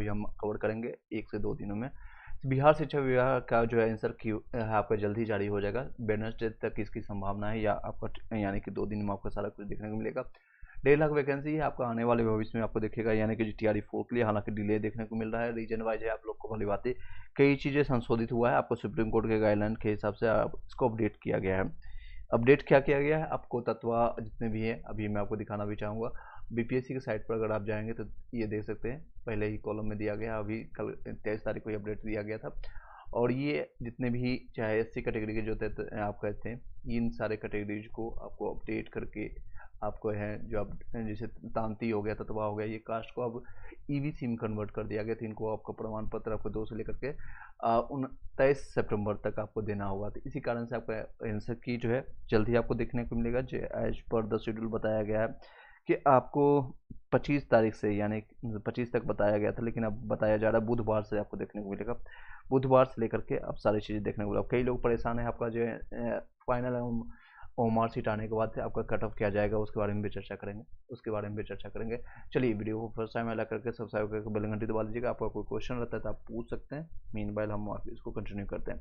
अभी हम कवर करेंगे 1 से 2 दिनों में। बिहार शिक्षा विभाग का जो है आंसर की आपका जल्द ही जारी हो जाएगा। वेडनेसडे तक इसकी संभावना है, या आपका यानी कि 2 दिन में आपको सारा कुछ देखने को मिलेगा। 1.5 लाख वैकेंसी है आपका आने वाले भविष्य में आपको देखेगा, यानी कि TRE-4 के लिए हालांकि डिले देखने को मिल रहा है। रीजन वाइज है, आप लोग को भली बात है, कई चीज़ें संशोधित हुआ है, आपको सुप्रीम कोर्ट के गाइडलाइन के हिसाब से इसको अपडेट किया गया है। अपडेट क्या किया गया है, आपको तत्वा जितने भी हैं अभी मैं आपको दिखाना भी चाहूँगा। BPSC की साइट पर अगर आप जाएंगे तो ये देख सकते हैं, पहले ही कॉलम में दिया गया, अभी कल 23 तारीख को ये अपडेट दिया गया था। और ये जितने भी चाहे SC कैटेगरी के जो आप कहते हैं, इन सारे कैटेगरीज को आपको अपडेट करके आपको है जो अब जैसे तांती हो गया, ततवा हो गया, ये कास्ट को अब EBC में कन्वर्ट कर दिया गया। तो इनको आपका प्रमाण पत्र आपको 2 से लेकर के 29 सितंबर तक आपको देना होगा। तो इसी कारण से आपका आंसर की जो है जल्द ही आपको देखने को मिलेगा। जो एज पर द शेड्यूल बताया गया है कि आपको 25 तारीख से, यानी 25 तक बताया गया था, लेकिन अब बताया जा रहा है बुधवार से आपको देखने को मिलेगा। बुधवार से लेकर के अब सारी चीज़ें देखने को मिलेगा। कई लोग परेशान है, आपका जो है फाइनल और मार्कशीट आने के बाद आपका कट ऑफ किया जाएगा, उसके बारे में भी चर्चा करेंगे, चलिए वीडियो को फर्स्ट टाइम लाइक करके सब्सक्राइब करके बेल घंटी दबा लीजिएगा। आपका कोई क्वेश्चन रहता है तो आप पूछ सकते हैं, मीनवाइल हम इसको कंटिन्यू करते हैं।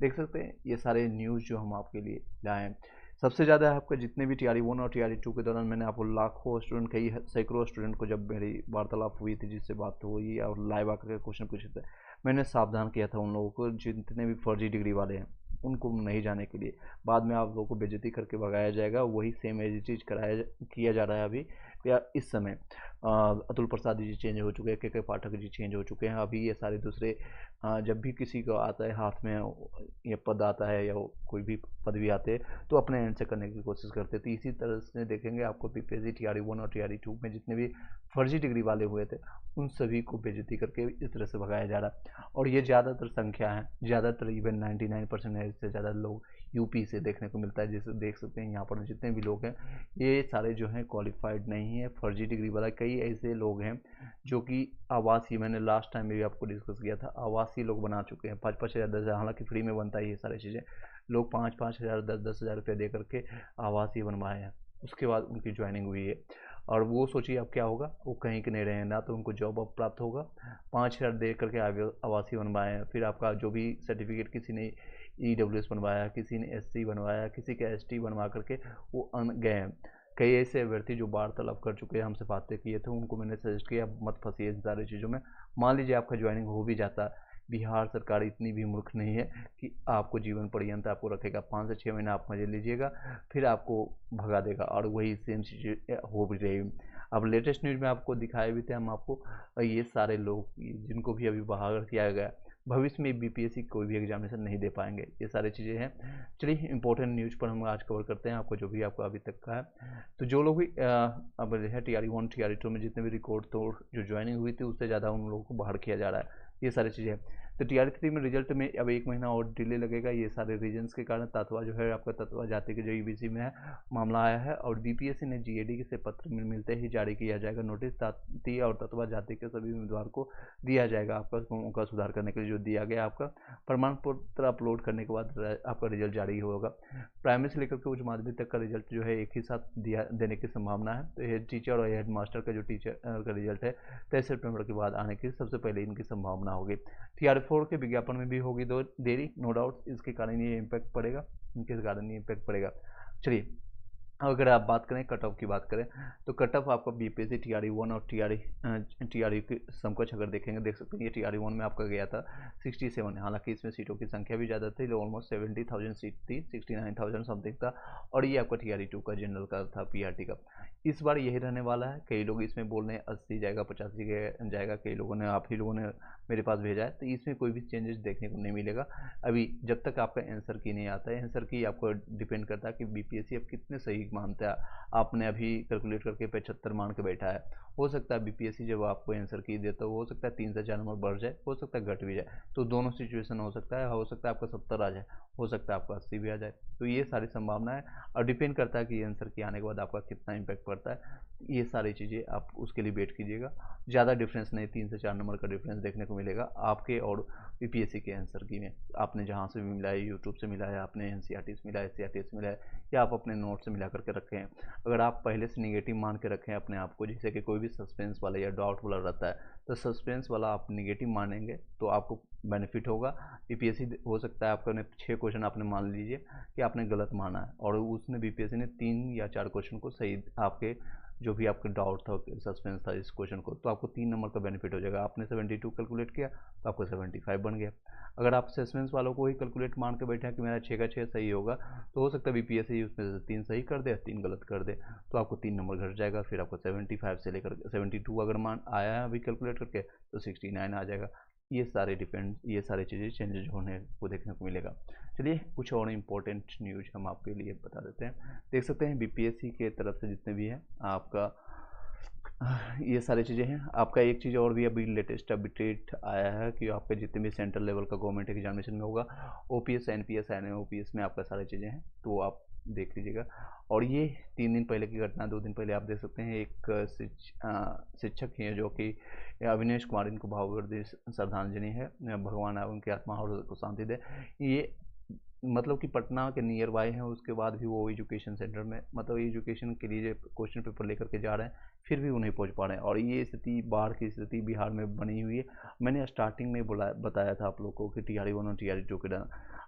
देख सकते हैं ये सारे न्यूज़ जो हम आपके लिए लाए हैं। सबसे ज़्यादा आपका जितने भी TRE-1 और TRE-2 के दौरान मैंने आपको लाखों स्टूडेंट, कई सैकड़ों स्टूडेंट को जब मेरी वार्तालाप हुई थी, जिससे बात हुई और लाइव आकर के क्वेश्चन पूछे थे, मैंने सावधान किया था उन लोगों को जितने भी फर्जी डिग्री वाले हैं उनको नहीं जाने के लिए। बाद में आप लोगों को बेइज्जती करके भगाया जाएगा, वही सेम एज चीज़ किया जा रहा है अभी या इस समय। अतुल प्रसाद जी चेंज हो चुके हैं, KK पाठक जी चेंज हो चुके हैं। अभी ये सारे दूसरे जब भी किसी को आता है हाथ में ये पद आता है या कोई भी पदवी आते हैं तो अपने एंड से करने की कोशिश करते थे। इसी तरह से देखेंगे आपको BPSC TRE-1 और TRE-2 में जितने भी फर्जी डिग्री वाले हुए थे उन सभी को बेइज्जती करके इस तरह से भगाया जा रहा है। और ये ज़्यादातर संख्या है, ज़्यादातर इवन 99% से ज़्यादा लोग यूपी से देखने को मिलता है। जैसे देख सकते हैं यहाँ पर जितने भी लोग हैं ये सारे जो हैं क्वालिफाइड नहीं है, फर्जी डिग्री वाला। कई ऐसे लोग हैं जो कि आवासीय, मैंने लास्ट टाइम भी आपको डिस्कस किया था, आवासीय लोग बना चुके हैं। 5-5 हज़ार 10 हज़ार, हालांकि फ्री में बनता है ये सारी चीज़ें, लोग 5-5 हज़ार 10-10 हज़ार रुपये दे करके आवासीय बनवाए हैं, उसके बाद उनकी ज्वाइनिंग हुई है। और वो सोचिए अब क्या होगा, वो कहीं के नहीं रहे, ना तो उनको जॉब अब प्राप्त होगा, 5 हज़ार दे करके आवासीय बनवाए हैं। फिर आपका जो भी सर्टिफिकेट किसी ने EWS बनवाया, किसी ने SC बनवाया, किसी का ST बनवा करके वो गए हैं। कई ऐसे अभ्यर्थी जो वार्तालाप कर चुके हैं, हमसे बातें किए थे, उनको मैंने सजेस्ट किया मत फंसिए इन सारी चीज़ों में। मान लीजिए आपका ज्वाइनिंग हो भी जाता, बिहार सरकार इतनी भी मूर्ख नहीं है कि आपको जीवन पर्यंत आपको रखेगा। 5 से 6 महीना आप मजे लीजिएगा, फिर आपको भगा देगा, और वही सेम चीज़ हो भी रही। अब लेटेस्ट न्यूज़ में आपको दिखाए भी थे हम आपको, ये सारे लोग जिनको भी अभी बहाल किया गया, भविष्य में BPSC कोई भी एग्जामिनेशन नहीं दे पाएंगे, ये सारी चीज़ें हैं। चलिए इंपॉर्टेंट न्यूज़ पर हम आज कवर करते हैं आपको, जो भी आपको अभी तक का है। तो जो लोग भी अब है TRE-1 TRE-2 में जितने भी रिकॉर्ड तोड़ जो ज्वाइनिंग हुई थी उससे ज़्यादा उन लोगों को बाहर किया जा रहा है, ये सारी चीज़ें। तो TRE-3 में रिजल्ट में अब 1 महीना और डिले लगेगा, ये सारे रीजन्स के कारण। तत्वा जो है आपका तत्वा जाति के जो EBC में है मामला आया है, और BPSC ने GAD से पत्र मिलते ही जारी किया जाएगा नोटिस। तांती और तत्वा जाति के सभी उम्मीदवार को दिया जाएगा आपका उनका सुधार करने के लिए जो दिया गया आपका प्रमाण पत्र अपलोड करने के बाद आपका रिजल्ट जारी होगा। प्राइमरी से लेकर के उच्च माध्यमिक तक का रिजल्ट जो है एक ही साथ देने की संभावना है। तो हेड टीचर और हेड मास्टर का जो टीचर का रिजल्ट है 23 सितंबर के बाद आने की सबसे पहले इनकी संभावना होगी। TRE-4 के विज्ञापन में भी होगी देरी, नो डाउट, इसके कारण ये इम्पैक्ट पड़ेगा, इनके कारण ये इम्पैक्ट पड़ेगा। चलिए अगर आप बात करें कट ऑफ की बात करें तो कट ऑफ आपका BPSC TRE-1 और TRE के समकक्ष अगर देखेंगे, देख सकते हैं ये TRE-1 में आपका गया था 67। हालांकि इसमें सीटों की संख्या भी ज़्यादा थी, ऑलमोस्ट 70,000 सीट थी, 69,000 समथिंग था। और ये आपका TRE-2 का जनरल का था, PRT का। इस बार यही रहने वाला है। कई लोग इसमें बोल रहे हैं 80 जाएगा, 85 जाएगा, कई लोगों ने, आप ही लोगों ने मेरे पास भेजा है। तो इसमें कोई भी चेंजेस देखने को नहीं मिलेगा अभी, जब तक आपका आंसर की नहीं आता है। आंसर की आपको डिपेंड करता है कि BPSC अब कितने सही मानता है। आपने अभी कैलकुलेट करके 75 मान के बैठा है, हो सकता है BPSC जब आपको आंसर की दे तो हो सकता है 3 से 4 नंबर बढ़ जाए, हो सकता है घट भी जाए। तो दोनों सिचुएशन हो सकता है आपका 70 आ जाए, हो सकता है आपका 80 भी आ जाए। तो ये सारी संभावना है, और डिपेंड करता है कि आंसर की आने के बाद आपका कितना इम्पैक्ट पड़ता है। ये सारी चीज़ें आप उसके लिए वेट कीजिएगा। ज़्यादा डिफरेंस नहीं, 3 से 4 नंबर का डिफरेंस देखने को मिलेगा आपके और यूपीएससी के आंसर की में। आपने जहाँ से भी मिला है, यूट्यूब से मिला है, आपने एनसीईआरटी से मिला है, सीईआरटी से मिला है, या आप अपने नोट से मिला करके रखे हैं। अगर आप पहले से निगेटिव मान के रखें अपने आप को, जैसे कि कोई भी सस्पेंस वाला या डाउट वाला रहता है, तो सस्पेंस वाला आप निगेटिव मानेंगे तो आपको बेनिफिट होगा। यूपीएससी हो सकता है आपने 6 क्वेश्चन आपने मान लीजिए कि आपने गलत माना है, और उसने बीपीएससी ने 3 या 4 क्वेश्चन को सही, आपके जो भी आपका डाउट था, सस्पेंस था इस क्वेश्चन को, तो आपको 3 नंबर का बेनिफिट हो जाएगा। आपने 72 कैलकुलेट किया तो आपको 75 बन गया। अगर आप सस्पेंस वालों को ही कैलकुलेट मान के बैठे हैं कि मेरा 6 का 6 सही होगा, तो हो सकता है बीपीएससी उसमें से 3 सही कर दे, 3 गलत कर दे, तो आपको 3 नंबर घट जाएगा। फिर आपको 75 से लेकर 72 अगर मान आया है अभी कैलकुलेट करके, तो 69 आ जाएगा। ये सारी चीज़ें चेंजेज होने को देखने को मिलेगा। चलिए कुछ और इम्पोर्टेंट न्यूज हम आपके लिए बता देते हैं। देख सकते हैं बीपीएससी के तरफ से जितने भी हैं आपका ये सारी चीज़ें हैं। आपका एक चीज़ और भी अभी लेटेस्ट अपडेट आया है कि आपका जितने भी सेंट्रल लेवल का गवर्नमेंट एग्जामिनेशन में होगा, ओपीएस, एनपीएस, एनओपीएस में आपका सारी चीज़ें हैं, तो आप देख लीजिएगा। और ये 3 दिन पहले की घटना, 2 दिन पहले आप देख सकते हैं, एक शिक्षक हैं जो कि अविनेश कुमार, इनको भावभीनी श्रद्धांजलि है, भगवान उनकी आत्मा और को शांति दे। ये मतलब कि पटना के नियर बाय है, उसके बाद भी वो एजुकेशन सेंटर में, मतलब एजुकेशन के लिए क्वेश्चन पेपर लेकर के जा रहे हैं, फिर भी वो नहीं पहुंच पा रहे हैं। और ये स्थिति, बाढ़ की स्थिति बिहार में बनी हुई है। मैंने स्टार्टिंग में बताया था आप लोग को कि टीआरई 1 और टीआरई 2 के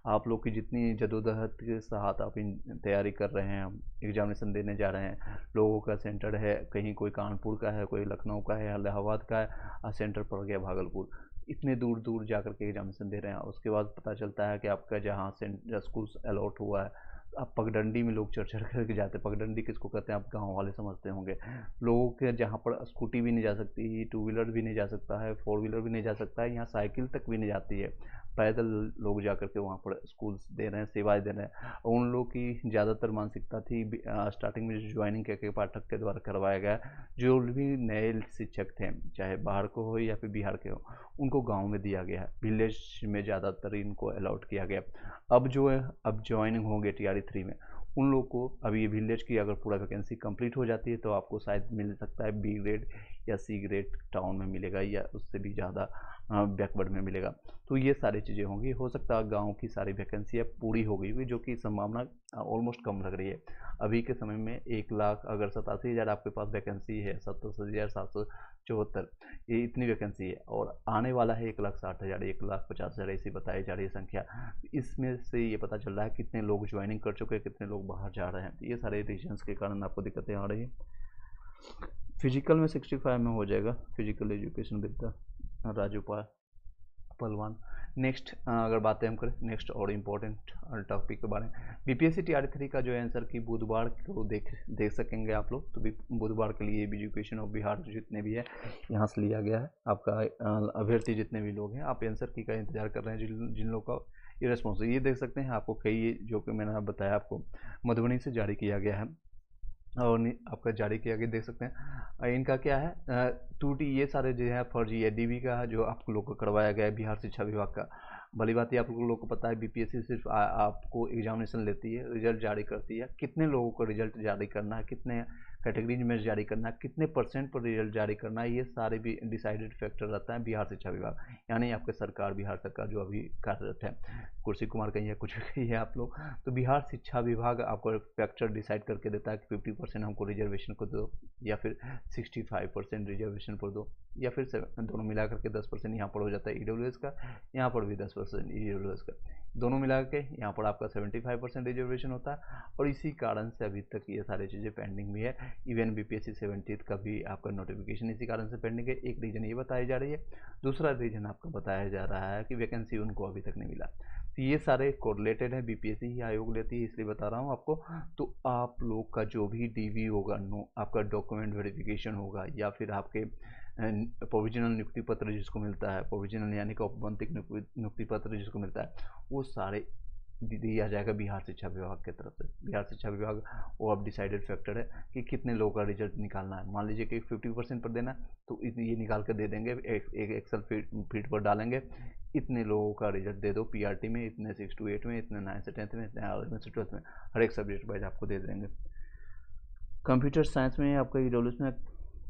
आप लोग की जितनी जदोजहद के साथ आप तैयारी कर रहे हैं, एग्जामिनेशन देने जा रहे हैं, लोगों का सेंटर है, कहीं कोई कानपुर का है, कोई लखनऊ का है, इलाहाबाद का है, सेंटर पड़ गया भागलपुर, इतने दूर दूर जा कर के एग्जामिनेशन दे रहे हैं। उसके बाद पता चलता है कि आपका जहाँ से स्कूल अलॉट हुआ है, आप पगडंडी में लोग चढ़ चढ़ करके जाते हैं। पगडंडी किसको कहते हैं आप गांव वाले समझते होंगे। लोगों के जहाँ पर स्कूटी भी नहीं जा सकती, टू व्हीलर भी नहीं जा सकता है, 4 व्हीलर भी नहीं जा सकता है, यहाँ साइकिल तक भी नहीं जाती है, पैदल लोग जा करके वहाँ पर स्कूल दे रहे हैं, सेवाएं दे रहे हैं। और उन लोग की ज़्यादातर मानसिकता थी, स्टार्टिंग में जो ज्वाइनिंग के पाठक के द्वारा करवाया गया, जो भी नए शिक्षक थे, चाहे बाहर को हो या फिर बिहार के हो, उनको गांव में दिया गया है, विलेज में ज़्यादातर इनको अलॉट किया गया। अब जो है, अब ज्वाइनिंग होंगे टीआरई 3 में, उन लोग को अभी ये विलेज की अगर पूरा वैकेंसी कंप्लीट हो जाती है तो आपको शायद मिल सकता है बी ग्रेड या सी ग्रेड टाउन में मिलेगा, या उससे भी ज़्यादा बैकवर्ड में मिलेगा। तो ये सारी चीज़ें होंगी। हो सकता है गांव की सारी वैकेंसी अब पूरी हो गई हुई, जो कि संभावना ऑलमोस्ट कम लग रही है। अभी के समय में 1,00,000 अगर 87,000 आपके पास वैकेंसी है, 27,774, ये इतनी वैकेंसी है, और आने वाला है 1,60,000, 1,50,000 ऐसी बताई जा रही है संख्या। इसमें से ये पता चल रहा है कितने लोग ज्वाइनिंग कर चुके हैं, कितने लोग बाहर जा रहे हैं। ये सारे रीजन्स के कारण आपको दिक्कतें आ रही हैं। फिजिकल में 65 में हो जाएगा, फिजिकल एजुकेशन विद राजू पहलवान। नेक्स्ट अगर बातें हम करें नेक्स्ट और इम्पोर्टेंट टॉपिक के बारे में, बीपीएससी टीआरई 3 का जो आंसर की बुधवार को देख सकेंगे आप लोग। तो बुधवार के लिए एजुकेशन ऑफ बिहार जितने भी है यहाँ से लिया गया है। आपका अभ्यर्थी जितने भी लोग हैं, आप आंसर की का इंतजार कर रहे हैं, जिन लोग का ये रिस्पॉन्स, ये देख सकते हैं आपको कई, जो कि मैंने बताया आपको, मधुबनी से जारी किया गया है, और आपका जारी किया गया, देख सकते हैं। इनका क्या है, 2T ये सारे जो है फर्जी है। डीबी का जो आप लोग को करवाया गया है बिहार शिक्षा विभाग का, भली बात ही आप लोग को पता है, बीपीएससी सिर्फ आपको एग्जामिनेशन लेती है, रिजल्ट जारी करती है, कितने लोगों को रिजल्ट जारी करना है, कितने कैटेगरीज में जारी करना है, कितने % पर रिजल्ट जारी करना है, ये सारे भी डिसाइडेड फैक्टर रहता है बिहार शिक्षा विभाग, यानी आपके सरकार, बिहार सरकार जो अभी कार्यरत है, कुर्सी कुमार कहीं है, कुछ भी कही है आप लोग, तो बिहार शिक्षा विभाग आपको फैक्टर डिसाइड करके देता है कि 50% हमको रिजर्वेशन को दो, या फिर 65% रिजर्वेशन पर दो, या फिर दोनों मिला करके 10% यहाँ पर हो जाता है ईडब्ल्यूएस का, यहाँ पर भी 10% ईडब्ल्यूएस का, दोनों मिला के यहाँ पर आपका 75% रिजर्वेशन होता है। और इसी कारण से अभी तक ये सारी चीज़ें पेंडिंग भी है। इवन बीपीएससी 70 का भी आपका नोटिफिकेशन इसी कारण से पेंडिंग है। एक रीज़न ये बताई जा रही है, दूसरा रीज़न आपको बताया जा रहा है कि वैकेंसी उनको अभी तक नहीं मिला। तो ये सारे कोरिलेटेड है, बीपीएससी ही आयोग लेती है, इसलिए बता रहा हूँ आपको। तो आप लोग का जो भी डीवी होगा, आपका डॉक्यूमेंट वेरिफिकेशन होगा, या फिर आपके प्रोविजनल नियुक्ति पत्र जिसको मिलता है, प्रोविजनल यानी कि औपबंधिक नियुक्ति पत्र जिसको मिलता है, वो सारे दिया जाएगा बिहार शिक्षा विभाग की तरफ से। बिहार शिक्षा विभाग वो अब डिसाइडेड फैक्टर है कि कितने लोगों का रिजल्ट निकालना है। मान लीजिए कि 50% पर देना, तो ये निकाल कर दे देंगे, एक एक्सेल फीड पर डालेंगे, इतने लोगों का रिजल्ट दे दो पीआरटी में, इतने 6 to 8 में, इतने 9 से 10th में, इतने 11 से 12th में, हर एक सब्जेक्ट वाइज आपको दे देंगे। कंप्यूटर साइंस में आपका ईडब्ल्यूएस में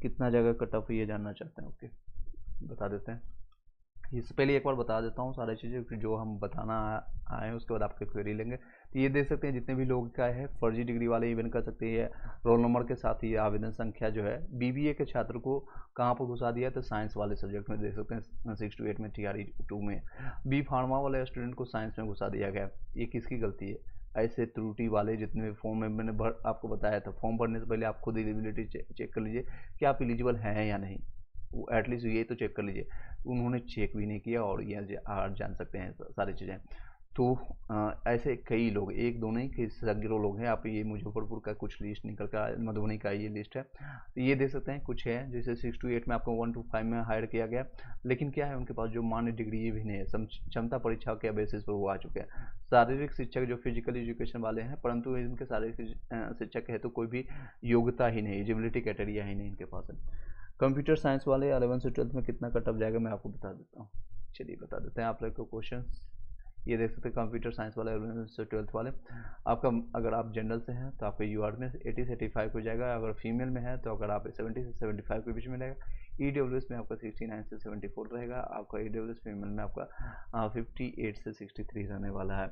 कितना जगह कट ऑफ ये जानना चाहते हैं? ओके, बता देते हैं। इससे पहले एक बार बता देता हूँ सारी चीज़ें जो हम बताना आए हैं, उसके बाद आपके क्वेरी लेंगे। तो ये देख सकते हैं जितने भी लोग का है फर्जी डिग्री वाले इवेंट कर सकते हैं। रोल नंबर के साथ ही आवेदन संख्या जो है बीबीए के छात्र को कहाँ पर घुसा दिया है, तो साइंस वाले सब्जेक्ट में देख सकते हैं 6 to 8 में TRE2 में। बी फार्मा वाले स्टूडेंट को साइंस में घुसा दिया गया। ये किसकी गलती है? ऐसे त्रुटि वाले जितने भी फॉर्म में मैंने आपको बताया था, फॉर्म भरने से पहले आप खुद एलिजिबिलिटी चेक कर लीजिए कि आप एलिजिबल हैं या नहीं। एटलीस्ट ये तो चेक कर लीजिए। उन्होंने चेक भी नहीं किया और ये आप जान सकते हैं सारी चीज़ें। तो ऐसे कई लोग, एक दो नहीं, कई सैकड़ों लोग हैं। आप ये मुजफ्फरपुर का कुछ लिस्ट निकल कर, मधुबनी का ये लिस्ट है, तो ये देख सकते हैं कुछ है जैसे 6 to 8 में आपको 1 to 5 में हायर किया गया, लेकिन क्या है उनके पास जो मान्य डिग्री ये भी नहीं है, क्षमता परीक्षा के बेसिस पर वो आ चुके हैं। शारीरिक शिक्षक जो फिजिकल एजुकेशन वाले हैं, परंतु इनके शारीरिक शिक्षक है तो कोई भी योग्यता ही नहीं, एलिजिबिलिटी क्राइटेरिया ही नहीं इनके पास है। कंप्यूटर साइंस वाले 11 से 12 में कितना कट ऑफ जाएगा मैं आपको बता देता हूँ। चलिए बता देते हैं आप लोग को क्वेश्चन। ये देख सकते हैं कंप्यूटर साइंस वाले 11 से 12 वाले, आपका अगर आप जनरल से हैं तो आपका यूआर में 80 से 85 हो जाएगा। अगर फीमेल में है तो अगर आप 70 से 75 के बीच में रहेगा। ईडब्ल्यूएस में आपका 69 से 74 रहेगा। आपका ईडब्ल्यूएस फीमेल में आपका 58 से 63 रहने वाला है।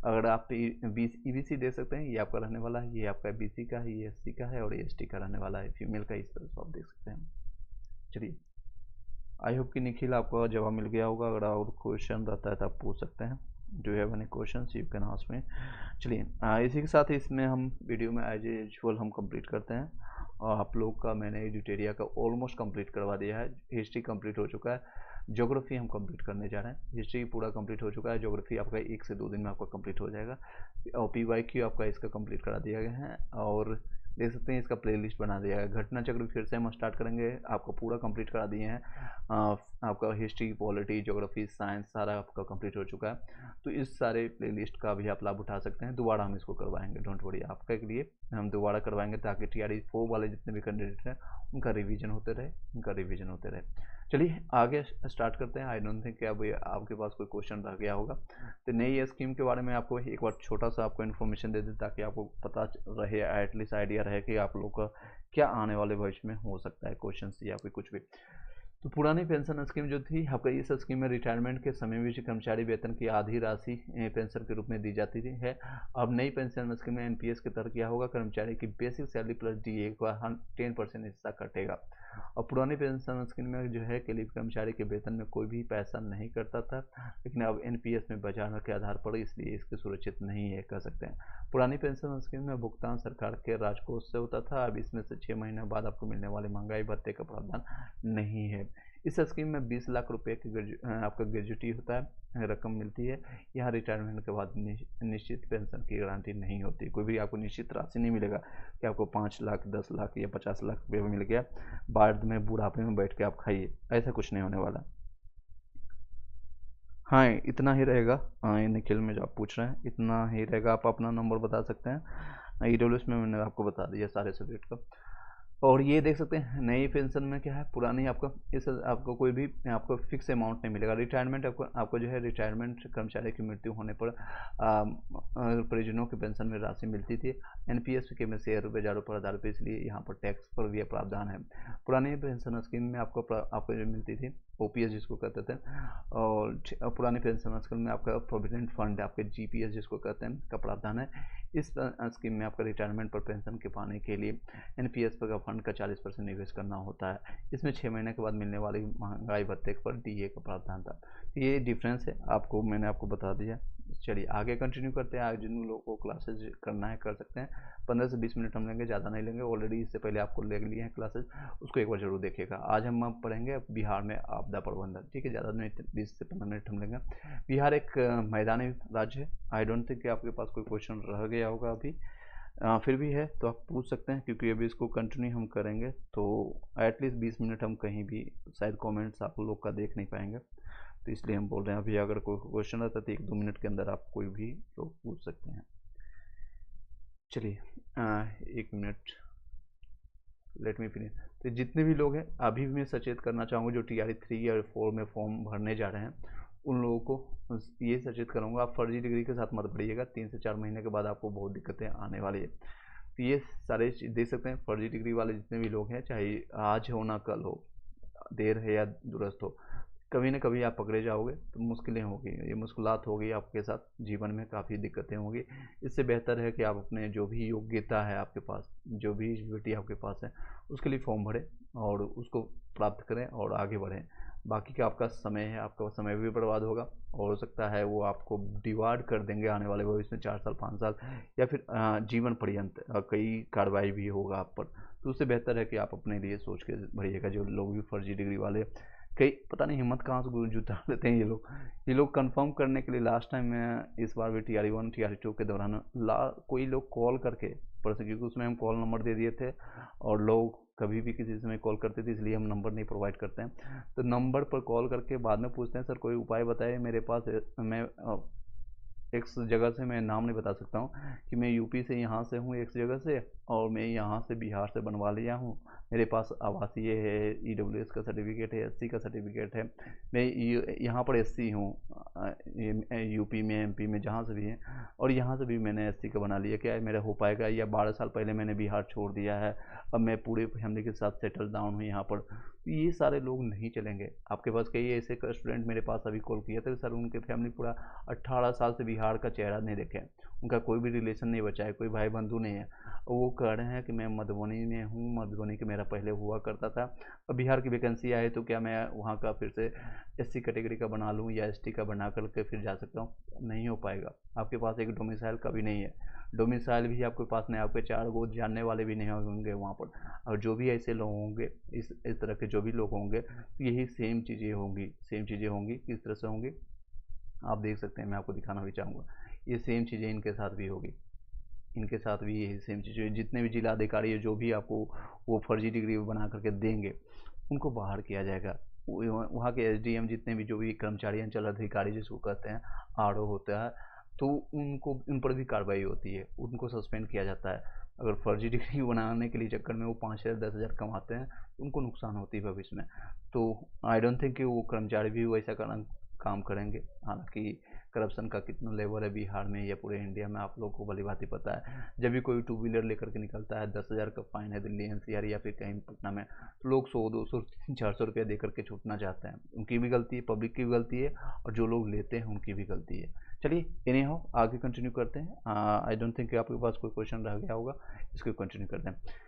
अगर आप ईबीसी देख सकते हैं, ये आपका रहने वाला है, ये आपका बीसी का है, ये एससी का है और ये एसटी का रहने वाला है फीमेल का। इस तरह से आप देख सकते हैं। चलिए, आई होप कि निखिल आपको जवाब मिल गया होगा। अगर और क्वेश्चन रहता है तो आप पूछ सकते हैं। Do have any questions you can ask me. चलिए, इसी के साथ इसमें हम वीडियो में एज यूजुअल हम कंप्लीट करते हैं। और आप लोग का मैंने एडिटेरिया का ऑलमोस्ट कंप्लीट करवा दिया है। हिस्ट्री कंप्लीट हो चुका है। ज्योग्राफी हम कंप्लीट करने जा रहे हैं। हिस्ट्री पूरा कंप्लीट हो चुका है। ज्योग्राफी आपका 1 से 2 दिन में आपका कंप्लीट हो जाएगा। और PYQ आपका इसका कंप्लीट करा दिया गया है। और देख सकते हैं इसका प्लेलिस्ट बना दिया है। घटना चक्र फिर से हम स्टार्ट करेंगे, आपको पूरा कंप्लीट करा दिए हैं। आपका हिस्ट्री, पॉलिटी, ज्योग्राफी, साइंस सारा आपका कंप्लीट हो चुका है। तो इस सारे प्लेलिस्ट का भी आप लाभ उठा सकते हैं। दोबारा हम इसको करवाएंगे, डोंट वरी, आपके लिए हम दोबारा करवाएंगे ताकि TRE4 वाले जितने भी कैंडिडेट हैं उनका रिवीजन होते रहे। चलिए आगे स्टार्ट करते हैं। आई डोंट थिंक कि अब आपके पास कोई क्वेश्चन रह गया होगा। तो नई स्कीम के बारे में आपको एक बार छोटा सा आपको इन्फॉर्मेशन दे दें ताकि आपको पता रहे, एटलीस्ट आइडिया रहे कि आप लोग का क्या आने वाले भविष्य में हो सकता है क्वेश्चन या फिर कुछ भी। तो पुरानी पेंशन स्कीम जो थी आपका, इस स्कीम में रिटायरमेंट के समय भी कर्मचारी वेतन की आधी राशि पेंशन के रूप में दी जाती थी है। अब नई पेंशन स्कीम में NPS के तहत क्या होगा, कर्मचारी की बेसिक सैलरी प्लस DA का 10% हिस्सा कटेगा। और पुरानी पेंशन स्कीम में जो है कि कर्मचारी के वेतन में कोई भी पैसा नहीं कटता था, लेकिन अब NPS में बाजार के आधार पर, इसलिए इसके सुरक्षित नहीं है कह सकते हैं। पुरानी पेंशन स्कीम में भुगतान सरकार के राजकोष से होता था। अब इसमें से 6 महीने बाद आपको मिलने वाले महंगाई भत्ते का प्रावधान नहीं है। इस स्कीम में 20 लाख रुपए की आपका ग्रेजुटी होता है, रकम मिलती है। यहाँ रिटायरमेंट के बाद निश्चित पेंशन की गारंटी नहीं होती। कोई भी आपको निश्चित राशि नहीं मिलेगा कि आपको 5 लाख, 10 लाख या 50 लाख रुपये मिल गया, बाद में बुढ़ापे में बैठ के आप खाइए, ऐसा कुछ नहीं होने वाला। हाँ, इतना ही रहेगा। निखिल में जो आप पूछ रहे हैं इतना ही रहेगा। आप अपना नंबर बता सकते हैं। EWS में मैंने आपको बता दिया सारे सब्जेक्ट का। और ये देख सकते हैं नई पेंशन में क्या है, पुरानी आपका इस आपको कोई भी आपको फिक्स अमाउंट नहीं मिलेगा। रिटायरमेंट आपको जो है रिटायरमेंट कर्मचारी की मृत्यु होने पर परिजनों की पेंशन में राशि मिलती थी। NPS के में ₹100 हज़ारों पर आधार पर, इसलिए यहाँ पर टैक्स पर भी प्रावधान है। पुरानी पेंशन स्कीम में आपको जो मिलती थी OPS जिसको कहते थे, और पुरानी पेंशन स्कीम में आपका प्रोविडेंट फंड आपके GPS जिसको कहते हैं का प्रावधान है। इस स्कीम में आपका रिटायरमेंट पर पेंशन के पाने के लिए NPS पर फंड का 40% निवेश करना होता है। इसमें 6 महीने के बाद मिलने वाली महंगाई भत्ते पर DA का प्रावधान था। तो ये डिफरेंस है, मैंने आपको बता दिया। चलिए आगे कंटिन्यू करते हैं। आज जिन लोगों को क्लासेज करना है कर सकते हैं। 15 से 20 मिनट हम लेंगे, ज़्यादा नहीं लेंगे। ऑलरेडी इससे पहले आपको ले लिए हैं क्लासेज, उसको एक बार जरूर देखिएगा। आज हम पढ़ेंगे बिहार में आपदा प्रबंधन, ठीक है। ज़्यादा नहीं, 20 से 15 मिनट हम लेंगे। बिहार एक मैदानी राज्य है। आई डोंट थिंक कि आपके पास कोई क्वेश्चन रह गया होगा अभी। फिर भी है तो आप पूछ सकते हैं, क्योंकि अभी इसको कंटिन्यू हम करेंगे तो एटलीस्ट 20 मिनट हम कहीं भी शायद कमेंट्स आप लोग का देख नहीं पाएंगे, तो इसलिए हम बोल रहे हैं। अभी अगर कोई क्वेश्चन आता है तो 1-2 मिनट के अंदर आप कोई भी लोग पूछ सकते हैं। चलिए 1 मिनट, लेट मी फिनिश। तो जितने भी लोग हैं अभी भी मैं सचेत करना चाहूँगा जो TRE3 या 4 में फॉर्म भरने जा रहे हैं, उन लोगों को ये सचेत करूँगा, आप फर्जी डिग्री के साथ मत भरिएगा। 3 से 4 महीने के बाद आपको बहुत दिक्कतें आने वाली है। तो ये सारे देख सकते हैं फर्जी डिग्री वाले जितने भी लोग हैं, चाहे आज हो ना कल हो, देर है या दुरुस्त हो, कभी ना कभी आप पकड़े जाओगे तो मुश्किलें होगी, ये मुश्किलात होगी आपके साथ, जीवन में काफ़ी दिक्कतें होंगी। इससे बेहतर है कि आप अपने जो भी योग्यता है आपके पास, जो भी एलिजिबिलिटी आपके पास है, उसके लिए फॉर्म भरें और उसको प्राप्त करें और आगे बढ़ें। बाकी का आपका समय है, आपका समय भी बर्बाद होगा और हो सकता है वो आपको डिवार्ड कर देंगे आने वाले भविष्य में 4 साल 5 साल या फिर जीवन पर्यंत कई कार्रवाई भी होगा आप पर। तो उससे बेहतर है कि आप अपने लिए सोच के भरिएगा। जो लोग भी फर्जी डिग्री वाले, कई पता नहीं हिम्मत कहाँ से जुटा लेते हैं ये लोग कंफर्म करने के लिए। लास्ट टाइम मैं इस बार भी TRE 1 TRE 2 के दौरान कोई लोग कॉल करके परसों, क्योंकि उसमें हम कॉल नंबर दे दिए थे और लोग कभी भी किसी समय कॉल करते थे, इसलिए हम नंबर नहीं प्रोवाइड करते हैं। तो नंबर पर कॉल करके बाद में पूछते हैं सर कोई उपाय बताए मेरे पास, मैं एक्स जगह से, मैं नाम नहीं बता सकता हूँ, कि मैं यूपी से यहाँ से हूँ एक्स जगह से, और मैं यहाँ से बिहार से बनवा लिया हूँ, मेरे पास आवासीय है, EWS का सर्टिफिकेट है, SC का सर्टिफिकेट है, मैं यहाँ पर SC हूँ, यूपी में MP में जहाँ से भी है, और यहाँ से भी मैंने SC का बना लिया, क्या है मेरा हो पाएगा? या 12 साल पहले मैंने बिहार छोड़ दिया है, अब मैं पूरे फैमिली के साथ सेटल डाउन हूँ यहाँ पर। तो ये सारे लोग नहीं चलेंगे आपके पास। कई ऐसे स्टूडेंट मेरे पास अभी कॉल किया था, सर उनके फैमिली पूरा 18 साल से बिहार का चेहरा नहीं देखे, उनका कोई भी रिलेशन नहीं बचा है, कोई भाई बंधु नहीं है। वो कह रहे हैं कि मैं मधुबनी में हूँ, मधुबनी के मेरा पहले हुआ करता था, अब बिहार की वैकेंसी आए तो क्या मैं वहाँ का फिर से SC कैटेगरी का बना लूँ या ST का बना करके फिर जा सकता हूँ? नहीं हो पाएगा। आपके पास एक डोमिसाइल का भी नहीं है, डोमिसाइल भी आपके पास नहीं, आपके 4 गो जानने वाले भी नहीं होंगे वहाँ पर। और जो भी ऐसे लोग होंगे, इस तरह के जो भी लोग होंगे, तो यही सेम चीज़ें होंगी। सेम चीज़ें होंगी, किस तरह से होंगी आप देख सकते हैं, मैं आपको दिखाना भी चाहूँगा। ये सेम चीज़ें इनके साथ भी होगी, इनके साथ भी यही सेम चीज़ें, जितने भी जिला अधिकारी है जो भी आपको वो फर्जी डिग्री बना करके देंगे, उनको बाहर किया जाएगा। वहाँ के SDM जितने भी जो भी कर्मचारी, अंचल अधिकारी जिसको कहते हैं, RO होता है, तो उनको, उन पर भी कार्रवाई होती है, उनको सस्पेंड किया जाता है। अगर फर्जी डिग्री बनाने के लिए चक्कर में वो 5,000 10,000 कमाते हैं तो उनको नुकसान होती है भविष्य में। तो आई डोंट थिंक कि वो कर्मचारी भी वैसा काम करेंगे। हालांकि करप्शन का कितना लेवल है बिहार में या पूरे इंडिया में आप लोगों को भली भांति पता है। जब भी कोई 2 व्हीलर लेकर के निकलता है, 10,000 का फाइन है दिल्ली NCR या फिर कहीं पटना में, तो लोग 100 200 400 रुपया दे करके छूटना चाहते हैं। उनकी भी गलती है, पब्लिक की भी गलती है, और जो लोग लेते हैं उनकी भी गलती है। चलिए एनी हाउ आगे कंटिन्यू करते हैं। आई डोंट थिंक कि आपके पास कोई क्वेश्चन रह गया होगा, इसको कंटिन्यू करते हैं।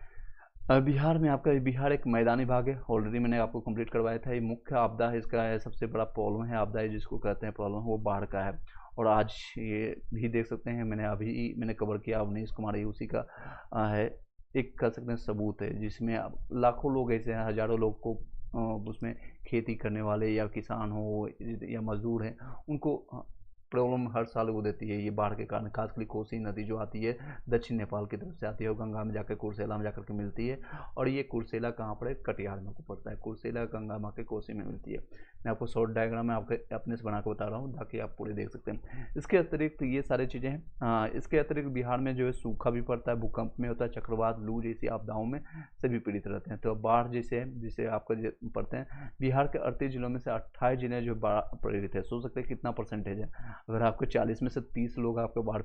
बिहार में आपका, बिहार एक मैदानी भाग है, ऑलरेडी मैंने आपको कंप्लीट करवाया था। ये मुख्य आपदा है इसका, है सबसे बड़ा प्रॉब्लम है, आपदा है जिसको कहते हैं प्रॉब्लम, वो बाढ़ का है। और आज ये भी देख सकते हैं, मैंने कवर किया, अवनीश कुमार ये उसी का है, एक कह सकते हैं सबूत है, जिसमें अब लाखों लोग ऐसे हैं, हजारों लोग को उसमें खेती करने वाले या किसान हो या मजदूर हैं, उनको प्रॉब्लम हर साल वो देती है ये बाढ़ के कारण। खासकर कोसी नदी जो आती है दक्षिण नेपाल की तरफ से आती है और गंगा में जाकर कुर्सेला में जाकर के मिलती है। और ये कुर्सेला कहाँ पर है? कटिहार में को पड़ता है। कुर्सेला गंगा माँ के कोसी में मिलती है। मैं आपको शॉर्ट डायग्राम में आपके अपने से बना के बता रहा हूँ ताकि आप पूरे देख सकते हैं। इसके अतिरिक्त ये सारी चीज़ें हैं। इसके अतिरिक्त बिहार में जो है सूखा भी पड़ता है, भूकंप में होता है, चक्रवात, लू जैसी आपदाओं में सभी पीड़ित रहते हैं। तो बाढ़ जिसे आपका पढ़ते हैं, बिहार के 38 जिलों में से 28 जिले जो बाढ़ पीड़ित है। सोच सकते हैं कितना परसेंटेज है। अगर आपके 40 में से 30 लोग आपके बाढ़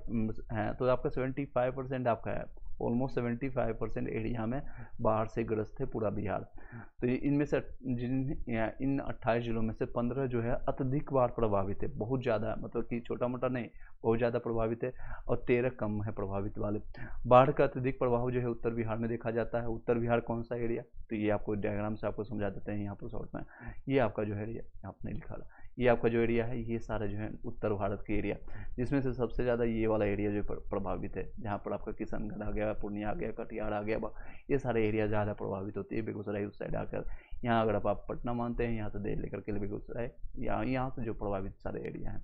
हैं तो आपका 75% आपका है, ऑलमोस्ट 75% एरिया में बाढ़ से ग्रस्त है पूरा बिहार। तो इनमें से इन 28 जिलों में से 15 जो है अत्यधिक बाढ़ प्रभावित है, बहुत ज़्यादा, मतलब कि छोटा मोटा नहीं, बहुत ज़्यादा प्रभावित है, और 13 कम है प्रभावित वाले। बाढ़ का अत्यधिक प्रभाव जो है उत्तर बिहार में देखा जाता है। उत्तर बिहार कौन सा एरिया? तो ये आपको डायग्राम से आपको समझा देते हैं यहाँ पर शॉर्ट में। ये आपका जो है एरिया आपने लिखा, ये आपका जो एरिया है, ये सारा जो है उत्तर भारत के एरिया, जिसमें से सबसे ज़्यादा ये वाला एरिया जो प्रभावित है, जहाँ पर आपका किशनगढ़ आ गया, पूर्णिया आ गया, कटिहार आ गया, ये सारे एरिया ज़्यादा प्रभावित होती है। बेगूसराय उस साइड आकर, यहाँ अगर आप पटना मानते हैं, यहाँ से दे लेकर के बेगूसराय, यहाँ से जो प्रभावित सारे एरिया हैं।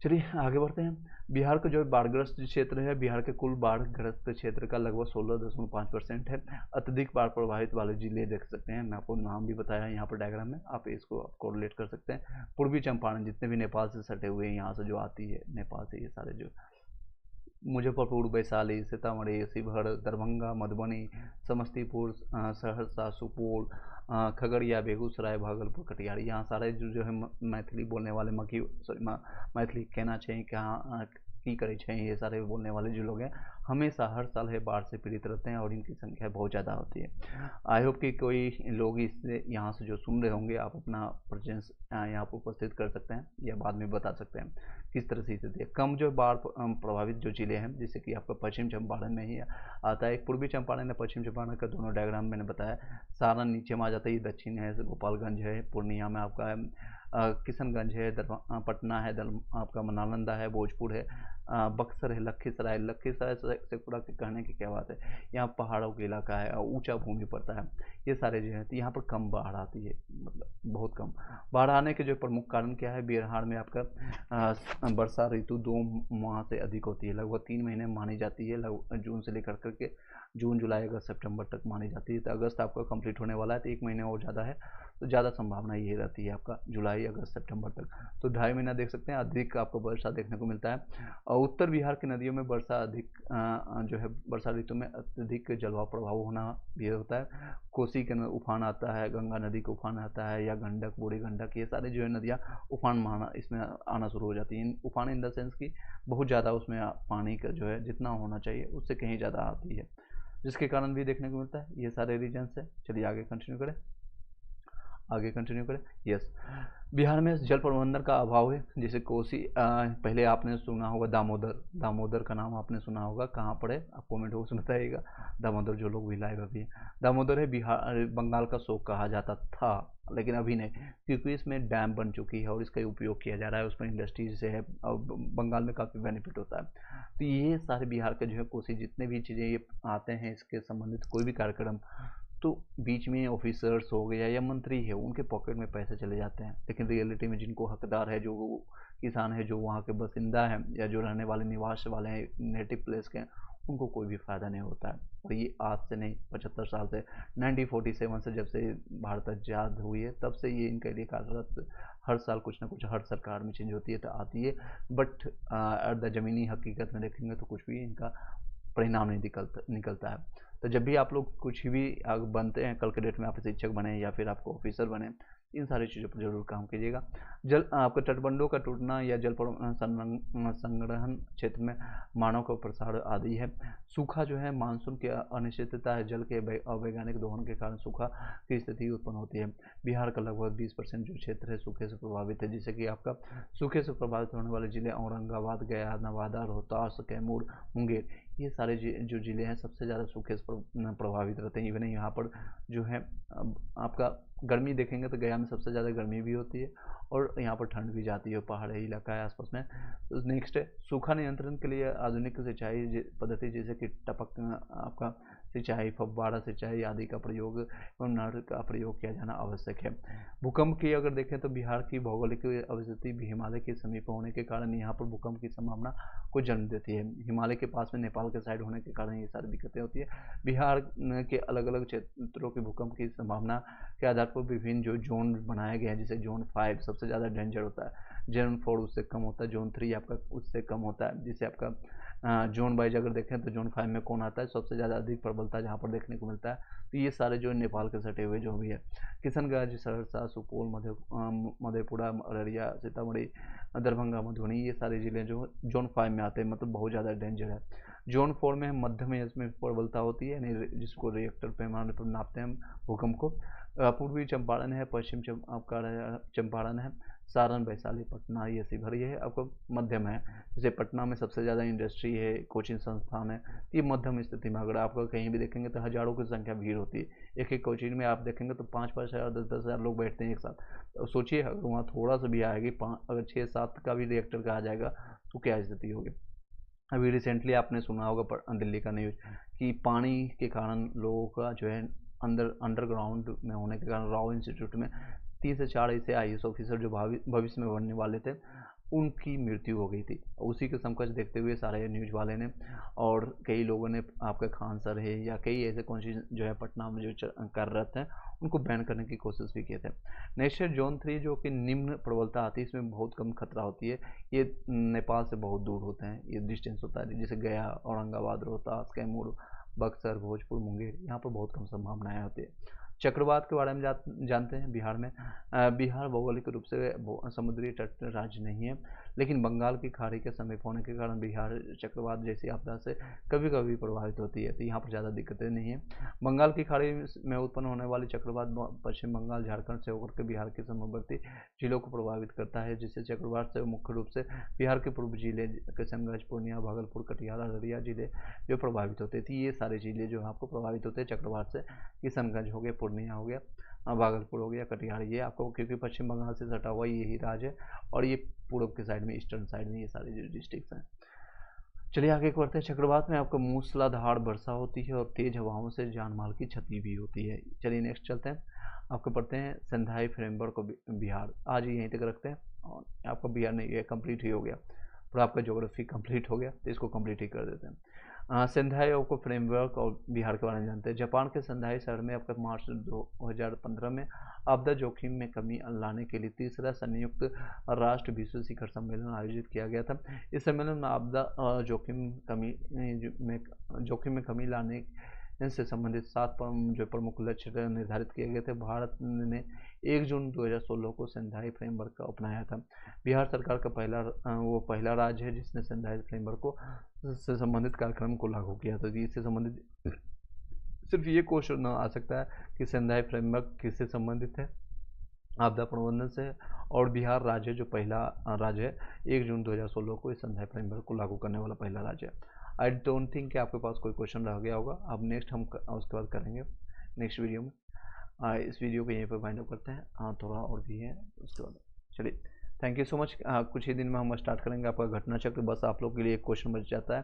चलिए आगे बढ़ते हैं। बिहार का जो बाढ़ग्रस्त क्षेत्र है, बिहार के कुल बाढ़ग्रस्त क्षेत्र का लगभग 16.5% है। अत्यधिक बाढ़ प्रभावित वाले जिले देख सकते हैं, मैं आपको नाम भी बताया यहाँ पर डायग्राम में, आप इसको कोरिलेट कर सकते हैं। पूर्वी चंपारण जितने भी नेपाल से सटे हुए हैं, यहाँ से जो आती है नेपाल से, ये सारे जो मुजफ्फरपुर, वैशाली, सीतामढ़ी, शिवहर, दरभंगा, मधुबनी, समस्तीपुर, सहरसा, सुपौल, खगड़िया, बेगूसराय, भागलपुर, कटिहार, यहाँ सारे जो है मैथिली बोलने वाले मैथिली कहना चाहिए कि हाँ कीकरिछ हैं, ये सारे बोलने वाले जो लोग हैं, हमेशा हर साल है बाढ़ से पीड़ित रहते हैं और इनकी संख्या बहुत ज़्यादा होती है। आई होप कि कोई लोग इससे यहाँ से जो सुन रहे होंगे, आप अपना प्रेजेंस यहाँ पर उपस्थित कर सकते हैं या बाद में बता सकते हैं किस तरह से स्थिति है। कम जो बाढ़ प्रभावित जो जिले हैं, जैसे कि आपका पश्चिम चंपारण में ही आता है, पूर्वी चंपारण और पश्चिम चंपारण का दोनों डायग्राम मैंने बताया। सारण नीचे में आ जाता है, ये दक्षिण है, गोपालगंज है, पूर्णिया में आपका है, किशनगंज है, पटना है, आपका नालंदा है, भोजपुर है, बक्सर है, लखीसराय से पूरा कहने की क्या बात है, यहाँ पहाड़ों का इलाका है और ऊंचा भूमि पड़ता है, ये सारे जो है तो यहाँ पर कम बाढ़ आती है, मतलब बहुत कम। बाढ़ आने के जो प्रमुख कारण क्या है, बिहार में आपका वर्षा ऋतु 2 माह से अधिक होती है, लगभग 3 महीने मानी जाती है, लगभग जून से लेकर करके जून, जुलाई, अगस्त, सितंबर तक मानी जाती है। तो अगस्त आपका कंप्लीट होने वाला है, तो 1 महीने और ज़्यादा है, तो ज़्यादा संभावना ये रहती है आपका जुलाई, अगस्त, सितंबर तक। तो 2.5 महीना देख सकते हैं अधिक आपको वर्षा देखने को मिलता है। और उत्तर बिहार की नदियों में वर्षा अधिक जो है वर्षा ऋतु में अत्यधिक जलवायु प्रभाव होना भी होता है। कोसी के उफान आता है, गंगा नदी का उफान आता है, या गंडक, बूढ़ी गंडक, ये सारे जो है नदियाँ उफान माना इसमें आना शुरू हो जाती हैं। उफान इन द सेंस की बहुत ज़्यादा उसमें पानी का जो है जितना होना चाहिए उससे कहीं ज़्यादा आती है, जिसके कारण भी देखने को मिलता है। ये सारे रीजन्स हैं। चलिए आगे कंटिन्यू करें, आगे कंटिन्यू करें। यस, बिहार में जल प्रबंधन का अभाव है। जैसे कोसी, पहले आपने सुना होगा दामोदर का नाम आपने सुना होगा, कहाँ पर है आप कमेंट बॉक्स में बताइएगा। दामोदर जो लोग भी लाइव अभी दामोदर है, बिहार बंगाल का शोक कहा जाता था, लेकिन अभी नहीं, क्योंकि इसमें डैम बन चुकी है और इसका उपयोग किया जा रहा है, उसमें इंडस्ट्रीज से है और बंगाल में काफ़ी बेनिफिट होता है। तो ये सारे बिहार के जो है कोसी जितने भी चीज़ें ये आते हैं, इसके संबंधित कोई भी कार्यक्रम, तो बीच में ऑफिसर्स हो गया या मंत्री है, उनके पॉकेट में पैसे चले जाते हैं, लेकिन रियलिटी में जिनको हकदार है, जो किसान है, जो वहाँ के बासिंदा हैं या जो रहने वाले निवास वाले हैं, नेटिव प्लेस के हैं, उनको कोई भी फ़ायदा नहीं होता है। और ये आज से नहीं, 75 साल से, 1947 से जब से भारत आज़ाद हुई है तब से ये इनके लिए कार्यरत, हर साल कुछ ना कुछ हर सरकार में चेंज होती है तो आती है, बट एट द ज़मीनी हकीकत में देखेंगे तो कुछ भी इनका परिणाम नहीं निकलता है। तो जब भी आप लोग कुछ भी बनते हैं, कल के डेट में आप शिक्षक बने या फिर आपको ऑफिसर बने, इन सारी चीज़ों पर जरूर काम कीजिएगा। जल आपका तटबंधों का टूटना या जल संग्रहण क्षेत्र में मानव का प्रसार आदि है। सूखा जो है मानसून की अनिश्चितता है, जल के अवैज्ञानिक दोहन के कारण सूखा की स्थिति उत्पन्न होती है। बिहार का लगभग 20% जो क्षेत्र है सूखे से प्रभावित है, जैसे कि आपका सूखे से प्रभावित होने वाले जिले औरंगाबाद, गया, नवादा, रोहतास, कैमूर, मुंगेर, ये सारे जो ज़िले हैं सबसे ज़्यादा सूखे से प्रभावित रहते हैं। इवन यहाँ पर जो है आपका गर्मी देखेंगे तो गया में सबसे ज़्यादा गर्मी भी होती है और यहाँ पर ठंड भी जाती है, पहाड़ी इलाका है आसपास में। तो नेक्स्ट है सूखा नियंत्रण के लिए आधुनिक सिंचाई पद्धति, जैसे कि टपक आपका सिंचाई, फव्वारा सिंचाई आदि का प्रयोग एवं नहर का प्रयोग किया जाना आवश्यक है। भूकंप की अगर देखें तो बिहार की भौगोलिक अवस्थिति भी हिमालय के समीप होने के कारण यहाँ पर भूकंप की संभावना को जन्म देती है। हिमालय के पास में नेपाल के साइड होने के कारण ये सारी दिक्कतें होती है। बिहार के अलग अलग क्षेत्रों के भूकंप की संभावना के आधार पर विभिन्न जो जोन बनाए गए हैं, जैसे जोन 5 सबसे ज़्यादा डेंजर होता है, जोन 4 उससे कम होता है, जोन 3 आपका उससे कम होता है। जिससे आपका जोन वाइज अगर देखें तो जोन 5 में कौन आता है, सबसे ज़्यादा अधिक प्रबलता जहाँ पर देखने को मिलता है, तो ये सारे जो नेपाल के सटे हुए जो भी है, किशनगंज, सहरसा, सुपौल, मधेपुरा, अररिया, सीतामढ़ी, दरभंगा, मधुबनी, ये सारे ज़िले जो जोन 5 में आते हैं, मतलब बहुत ज़्यादा डेंजर है। जोन 4 में मध्यम इसमें प्रबलता होती है, यानी जिसको रिएक्टर पैमाने पर नापते हैं हम भूकंप को। पूर्वी चंपारण है, पश्चिम आपका चंपारण है, सारण, वैशाली, पटना, ये शिवहर, ये है आपका मध्यम है। जैसे पटना में सबसे ज़्यादा इंडस्ट्री है, कोचिंग संस्थान है, ये मध्यम स्थिति में अगर आपका कहीं भी देखेंगे तो हज़ारों की संख्या भीड़ होती है। एक एक कोचिंग में आप देखेंगे तो 5-5 हज़ार, 10-10 हज़ार लोग बैठते हैं एक साथ। तो सोचिए अगर वहाँ थोड़ा सा भी आएगी, अगर 6-7 का भी रिएक्टर का आ जाएगा तो क्या स्थिति होगी। अभी रिसेंटली आपने सुना होगा दिल्ली का न्यूज़ कि पानी के कारण लोगों का जो है अंडरग्राउंड में होने के कारण राव इंस्टीट्यूट में 3 से 4 ऐसे IAS ऑफिसर जो भविष्य में बनने वाले थे, उनकी मृत्यु हो गई थी। उसी के समकक्ष देखते हुए सारे न्यूज़ वाले ने और कई लोगों ने, आपका खान सर है या कई ऐसे कॉन्स्टिट्यूशन जो है पटना में जो कार्यरत हैं, उनको बैन करने की कोशिश भी किए थे। नेक्स्ट है जोन 3 जो कि निम्न प्रबलता आती है, इसमें बहुत कम खतरा होती है। ये नेपाल से बहुत दूर होते हैं, ये डिस्टेंस होता है, जैसे गया, औरंगाबाद, रोहतास, कैमूर, बक्सर, भोजपुर, मुंगेर, यहाँ पर बहुत कम संभावनाएं होती है। चक्रवात के बारे में जानते हैं बिहार में। बिहार भौगोलिक रूप से समुद्री तट राज्य नहीं है, लेकिन बंगाल की खाड़ी के समीप होने के कारण बिहार चक्रवात जैसी आपदा से कभी कभी प्रभावित होती है, तो यहाँ पर ज़्यादा दिक्कतें नहीं है। बंगाल की खाड़ी में उत्पन्न होने वाली चक्रवात पश्चिम बंगाल झारखंड से होकर के बिहार के सीमावर्ती जिलों को प्रभावित करता है, जिससे चक्रवात से मुख्य रूप से बिहार के पूर्व जिले किशनगंज, पूर्णिया, भागलपुर, कटिहार, अररिया जिले जो प्रभावित होते थे। ये सारे जिले जो है आपको प्रभावित होते हैं चक्रवात से। किशनगंज हो गया, पूर्णिया हो गया, भागलपुर हो गया, कटिहार, ये आपको क्योंकि पश्चिम बंगाल से सटा हुआ यही राज्य है और ये पूर्व के साइड में, ईस्टर्न साइड में ये सारे जो डिस्ट्रिक्ट हैं। चलिए आगे बढ़ते हैं। चक्रवात में आपका मूसलाधार वर्षा होती है और तेज हवाओं से जान माल की क्षति भी होती है। चलिए नेक्स्ट चलते हैं, आपको पढ़ते हैं संधाई फ्रेमवर्क बिहार। आज ही यहीं तक रखते हैं और आपका बिहार नहीं, ये कंप्लीट ही हो गया, पूरा आपका ज्योग्राफी कंप्लीट हो गया, तो इसको कंप्लीट ही कर देते हैं। संधाई आपको फ्रेमवर्क और बिहार के बारे में जानते हैं। जापान के संधाई शहर में आपका मार्च 2015 में आपदा जोखिम में कमी लाने के लिए तीसरा संयुक्त राष्ट्र विश्व शिखर सम्मेलन आयोजित किया गया था। इस सम्मेलन में आपदा जोखिम में कमी लाने से संबंधित 7 जो प्रमुख लक्ष्य निर्धारित किए गए थे। भारत ने 1 जून 2016 को संधाई फ्रेमवर्क का अपनाया था। बिहार सरकार का पहला राज्य है जिसने संधाई फ्रेमवर्क को से संबंधित कार्यक्रम को लागू किया था। इससे संबंधित सिर्फ ये क्वेश्चन आ सकता है कि संधाई फ्रेमवर्क किससे संबंधित है, आपदा प्रबंधन से, और बिहार राज्य जो पहला राज्य है 1 जून 2016 को इस संधाई फ्रेमवर्क को लागू करने वाला पहला राज्य है। आई डोंट थिंक कि आपके पास कोई क्वेश्चन रह गया होगा। अब नेक्स्ट हम उसके बाद करेंगे नेक्स्ट वीडियो में। इस वीडियो को यहीं पर वाइंड अप करते हैं, थोड़ा और भी है उसके बाद। चलिए थैंक यू सो मच। कुछ ही दिन में हम स्टार्ट करेंगे आपका घटना चक्र। बस आप लोग के लिए एक क्वेश्चन बच जाता है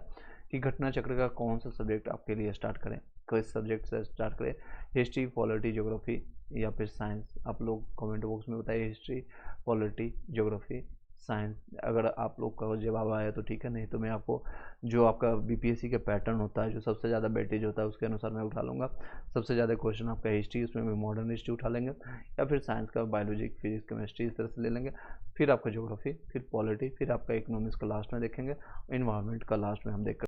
कि घटना चक्र का कौन सा सब्जेक्ट आपके लिए स्टार्ट करें, किस सब्जेक्ट से स्टार्ट करें, हिस्ट्री, पॉलिटी, ज्योग्राफी या फिर साइंस। आप लोग कमेंट बॉक्स में बताइए, हिस्ट्री, पॉलिटी, ज्योग्राफी, साइंस। अगर आप लोग का जवाब आया तो ठीक है, नहीं तो मैं आपको जो आपका बीपीएससी का पैटर्न होता है, जो सबसे ज़्यादा वेटेज होता है, उसके अनुसार मैं उठा लूँगा। सबसे ज़्यादा क्वेश्चन आपका हिस्ट्री, उसमें भी मॉडर्न हिस्ट्री उठा लेंगे, या फिर साइंस का बायोलॉजी, फिजिक्स, केमिस्ट्री इस तरह से ले लेंगे। फिर आपका ज्योग्राफी, फिर पॉलिटी, फिर आपका इकोनॉमिक्स का लास्ट में देखेंगे, इन्वायरमेंट का लास्ट में हम देख